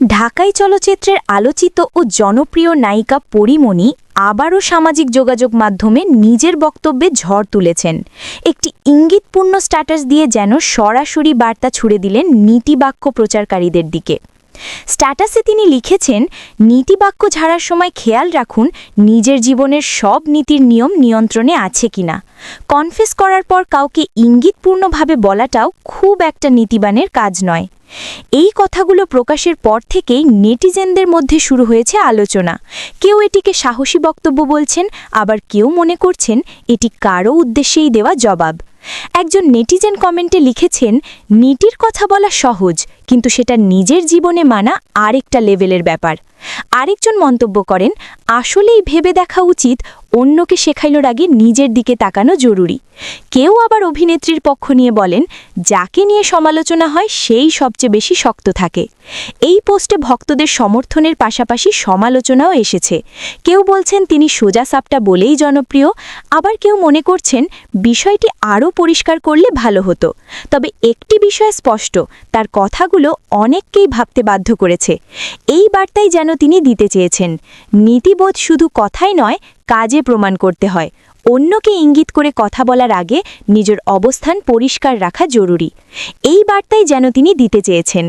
ঢাকাই চলচ্চিত্রের আলোচিত ও জনপ্রিয় নায়িকা পরীমণি আবারও সামাজিক যোগাযোগ মাধ্যমে নিজের বক্তব্যে ঝড় তুলেছেন। একটি ইঙ্গিতপূর্ণ স্ট্যাটাস দিয়ে যেন সরাসরি বার্তা ছুড়ে দিলেন নীতিবাক্য প্রচারকারীদের দিকে। স্ট্যাটাসে তিনি লিখেছেন, নীতিবাক্য ঝাড়ার সময় খেয়াল রাখুন নিজের জীবনের সব নীতির নিয়ম নিয়ন্ত্রণে আছে কিনা। কনফেস করার পর কাউকে ইঙ্গিতপূর্ণভাবে বলাটাও খুব একটা নীতিবানের কাজ নয়। এই কথাগুলো প্রকাশের পর থেকেই নেটিজেনদের মধ্যে শুরু হয়েছে আলোচনা। কেউ এটিকে সাহসী বক্তব্য বলছেন, আবার কেউ মনে করছেন এটি কারও উদ্দেশ্যেই দেওয়া জবাব। একজন নেটিজেন কমেন্টে লিখেছেন, নীতির কথা বলা সহজ, কিন্তু সেটা নিজের জীবনে মানা আরেকটা লেভেলের ব্যাপার। আরেকজন মন্তব্য করেন, আসলেই ভেবে দেখা উচিত, অন্যকে শেখানোর আগে নিজের দিকে তাকানো জরুরি। কেউ আবার অভিনেত্রীর পক্ষ নিয়ে বলেন, যাকে নিয়ে সমালোচনা হয় সেই সবচেয়ে বেশি শক্ত থাকে। এই পোস্টে ভক্তদের সমর্থনের পাশাপাশি সমালোচনাও এসেছে। কেউ বলছেন তিনি সোজা সাপটা বলেই জনপ্রিয়, আবার কেউ মনে করছেন বিষয়টি আরও পরিষ্কার করলে ভালো হতো। তবে একটি বিষয় স্পষ্ট, তার কথাগুলো অনেককেই ভাবতে বাধ্য করেছে। এই বার্তাই যেন তিনি দিতে চেয়েছেন, নীতিবোধ শুধু কথাই নয়, কাজে প্রমাণ করতে হয়। অন্যকে ইঙ্গিত করে কথা বলার আগে নিজের অবস্থান পরিষ্কার রাখা জরুরি। এই বার্তাই যেন তিনি দিতে চেয়েছেন।